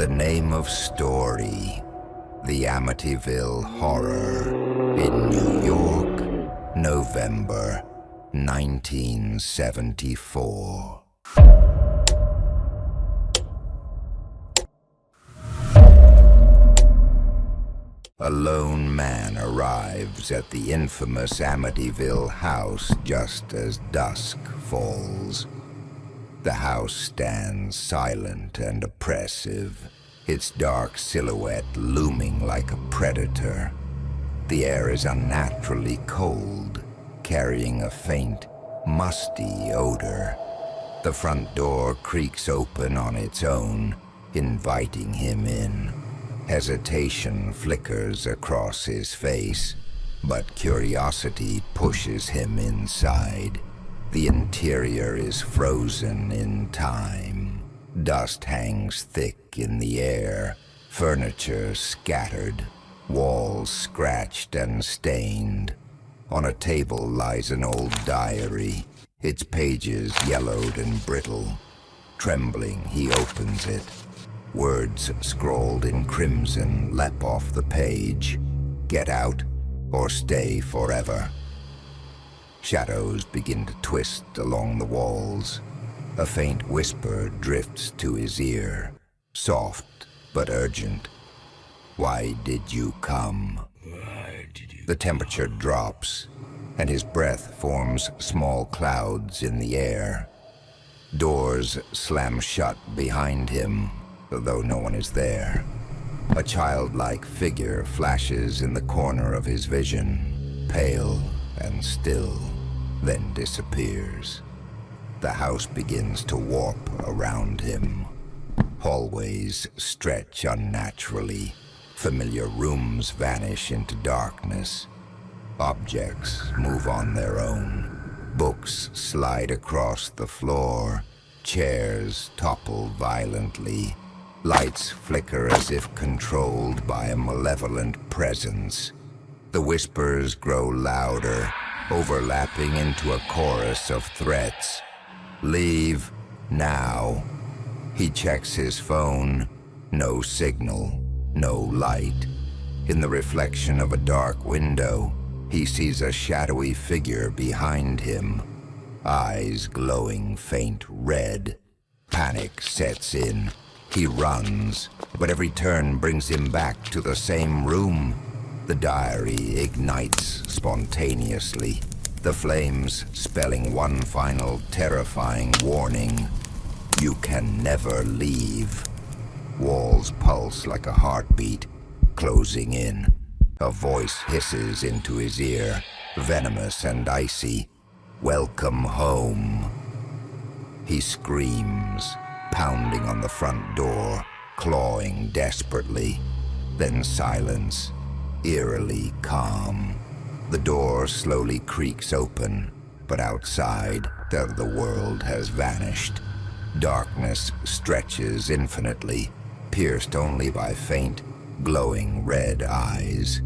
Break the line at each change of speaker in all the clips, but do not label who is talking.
The name of story, the Amityville Horror, in New York, November 1974. A lone man arrives at the infamous Amityville house just as dusk falls. The house stands silent and oppressive, its dark silhouette looming like a predator. The air is unnaturally cold, carrying a faint, musty odor. The front door creaks open on its own, inviting him in. Hesitation flickers across his face, but curiosity pushes him inside. The interior is frozen in time. Dust hangs thick in the air, furniture scattered, walls scratched and stained. On a table lies an old diary, its pages yellowed and brittle. Trembling, he opens it. Words scrawled in crimson leap off the page. Get out or stay forever. Shadows begin to twist along the walls. A faint whisper drifts to his ear, soft but urgent. Why did you come? The temperature drops, and his breath forms small clouds in the air. Doors slam shut behind him, though no one is there. A childlike figure flashes in the corner of his vision, pale and still, then disappears. The house begins to warp around him. Hallways stretch unnaturally. Familiar rooms vanish into darkness. Objects move on their own. Books slide across the floor. Chairs topple violently. Lights flicker as if controlled by a malevolent presence. The whispers grow louder, overlapping into a chorus of threats. Leave now. He checks his phone. No signal, no light. In the reflection of a dark window, he sees a shadowy figure behind him, eyes glowing faint red. Panic sets in. He runs, but every turn brings him back to the same room. The diary ignites spontaneously, the flames spelling one final terrifying warning. You can never leave. Walls pulse like a heartbeat, closing in. A voice hisses into his ear, venomous and icy. Welcome home. He screams, pounding on the front door, clawing desperately. Then silence, eerily calm. The door slowly creaks open, but outside, the world has vanished. Darkness stretches infinitely, pierced only by faint, glowing red eyes.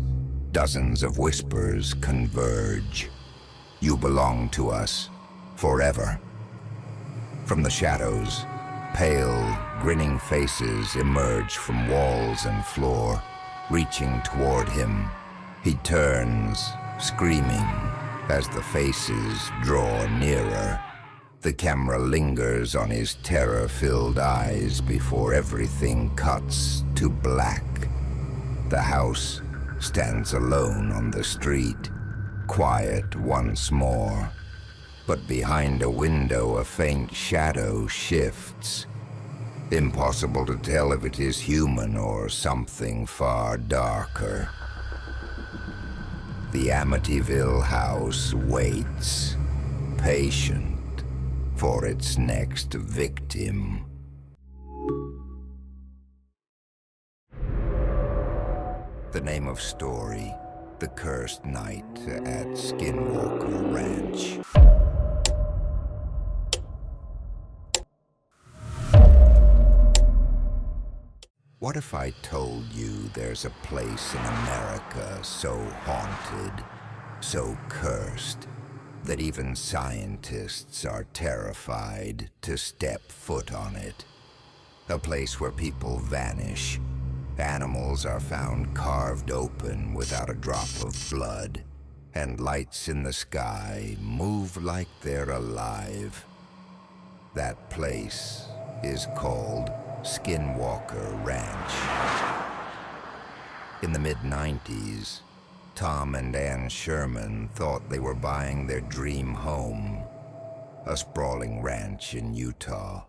Dozens of whispers converge. You belong to us, forever. From the shadows, pale, grinning faces emerge from walls and floor, reaching toward him. He turns, screaming, as the faces draw nearer. The camera lingers on his terror-filled eyes before everything cuts to black. The house stands alone on the street, quiet once more. But behind a window, a faint shadow shifts. Impossible to tell if it is human or something far darker. The Amityville house waits, patient, for its next victim. The name of story, The Cursed Night at Skinwalker Ranch. What if I told you there's a place in America so haunted, so cursed, that even scientists are terrified to step foot on it? a place where people vanish. Animals are found carved open without a drop of blood, and lights in the sky move like they're alive. That place is called Skinwalker Ranch. In the mid-90s, Tom and Ann Sherman thought they were buying their dream home, a sprawling ranch in Utah.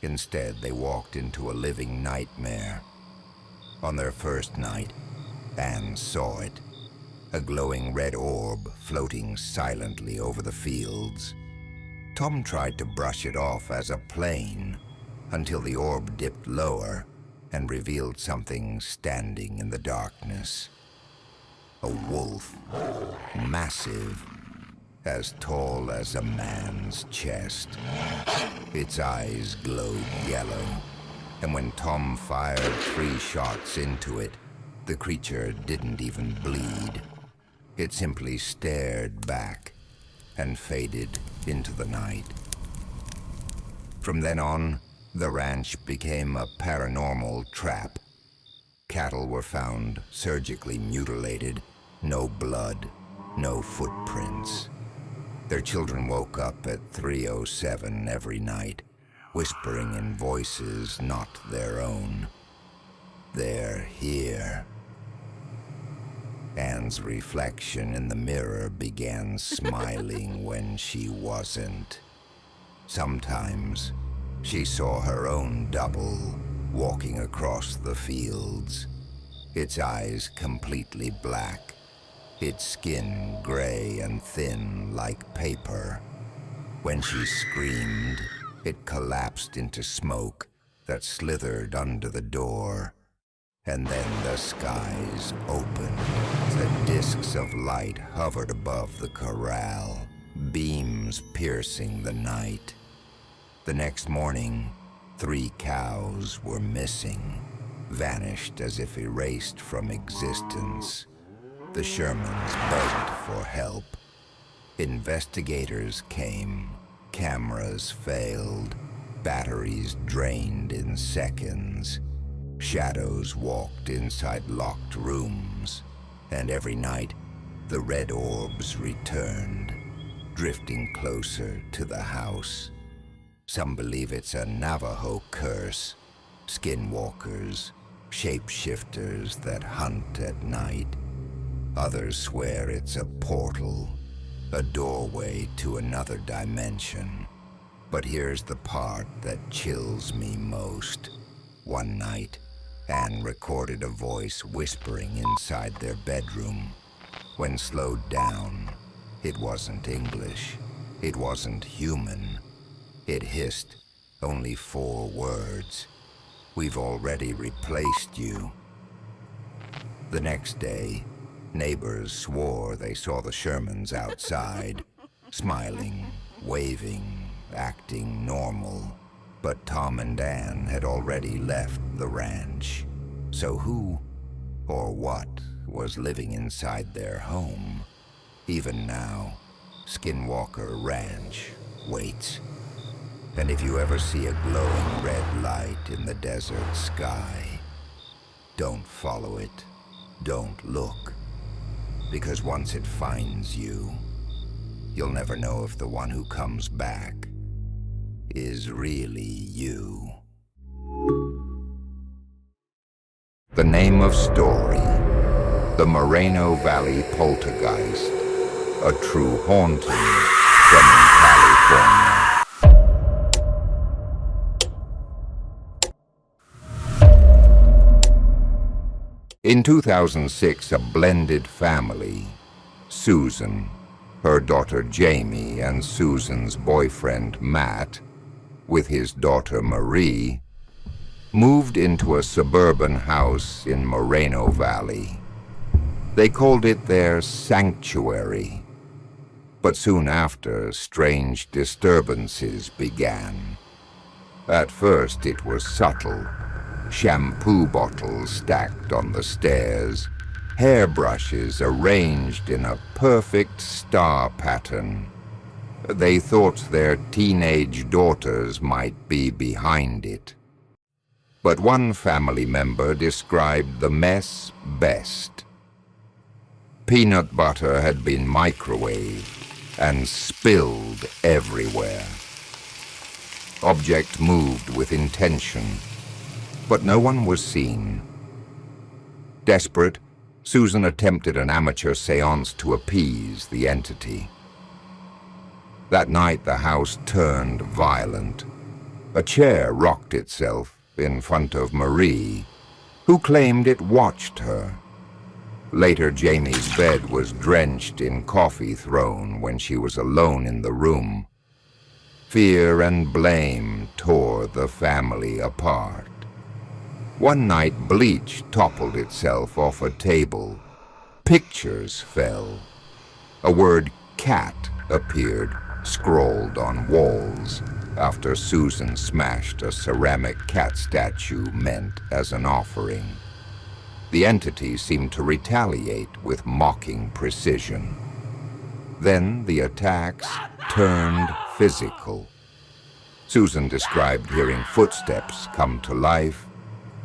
Instead, they walked into a living nightmare. On their first night, Ann saw it, a glowing red orb floating silently over the fields. Tom tried to brush it off as a plane until the orb dipped lower and revealed something standing in the darkness. A wolf, massive, as tall as a man's chest. Its eyes glowed yellow, and when Tom fired 3 shots into it, the creature didn't even bleed. It simply stared back and faded into the night. From then on, the ranch became a paranormal trap. Cattle were found surgically mutilated, no blood, no footprints. Their children woke up at 3:07 every night, whispering in voices not their own. They're here. Anne's reflection in the mirror began smiling when she wasn't. Sometimes she saw her own double walking across the fields, its eyes completely black, its skin gray and thin like paper. When she screamed, it collapsed into smoke that slithered under the door. And then the skies opened. The discs of light hovered above the corral, beams piercing the night. The next morning, 3 cows were missing, vanished as if erased from existence. The Shermans begged for help. Investigators came. Cameras failed. Batteries drained in seconds. Shadows walked inside locked rooms. And every night, the red orbs returned, drifting closer to the house. Some believe it's a Navajo curse. Skinwalkers, shapeshifters that hunt at night. Others swear it's a portal, a doorway to another dimension. But here's the part that chills me most. One night, Anne recorded a voice whispering inside their bedroom. When slowed down, it wasn't English. It wasn't human. It hissed only 4 words. We've already replaced you. The next day, neighbors swore they saw the Shermans outside, smiling, waving, acting normal. But Tom and Ann had already left the ranch. So who or what was living inside their home? Even now, Skinwalker Ranch waits. And if you ever see a glowing red light in the desert sky, don't follow it, don't look. Because once it finds you, you'll never know if the one who comes back is really you. The name of story, the Moreno Valley Poltergeist, a true haunting from California. In 2006, a blended family, Susan, her daughter Jamie, and Susan's boyfriend Matt, with his daughter Marie, moved into a suburban house in Moreno Valley. They called it their sanctuary. But soon after, strange disturbances began. At first, it was subtle. Shampoo bottles stacked on the stairs, hairbrushes arranged in a perfect star pattern. They thought their teenage daughters might be behind it. But one family member described the mess best. Peanut butter had been microwaved and spilled everywhere. Objects moved with intention, but no one was seen. Desperate, Susan attempted an amateur séance to appease the entity. That night the house turned violent. A chair rocked itself in front of Marie, who claimed it watched her. Later, Jamie's bed was drenched in coffee thrown when she was alone in the room. Fear and blame tore the family apart. One night, bleach toppled itself off a table. Pictures fell. A word cat appeared, scrawled on walls, after Susan smashed a ceramic cat statue meant as an offering. The entity seemed to retaliate with mocking precision. Then the attacks turned physical. Susan described hearing footsteps come to life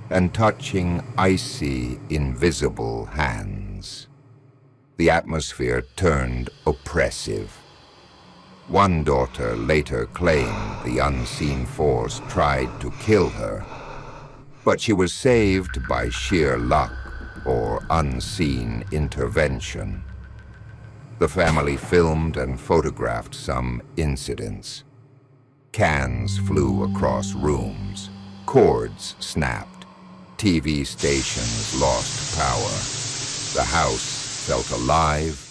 and touching icy, invisible hands. The atmosphere turned oppressive. One daughter later claimed the unseen force tried to kill her, but she was saved by sheer luck or unseen intervention. The family filmed and photographed some incidents. Cans flew across rooms, cords snapped, TV stations lost power. The house felt alive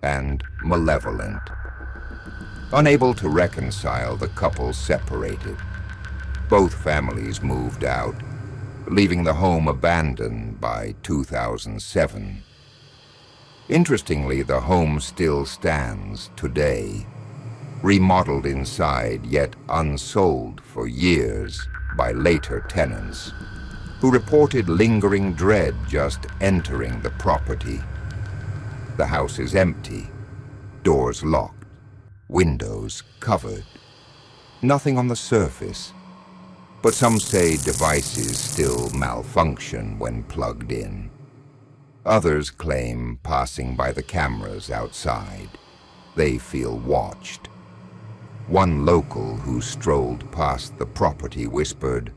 and malevolent. Unable to reconcile, the couple separated. Both families moved out, leaving the home abandoned by 2007. Interestingly, the home still stands today, remodeled inside yet unsold for years by later tenants, who reported lingering dread just entering the property. The house is empty, doors locked, windows covered. Nothing on the surface, but some say devices still malfunction when plugged in. Others claim passing by the cameras outside, they feel watched. One local who strolled past the property whispered,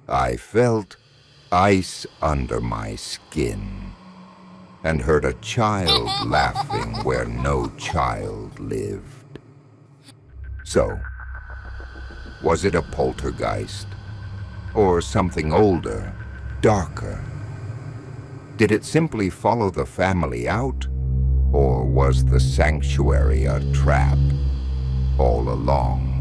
"I felt ice under my skin," and heard a child laughing where no child lived. So, was it a poltergeist? Or something older, darker? Did it simply follow the family out? Or was the sanctuary a trap all along?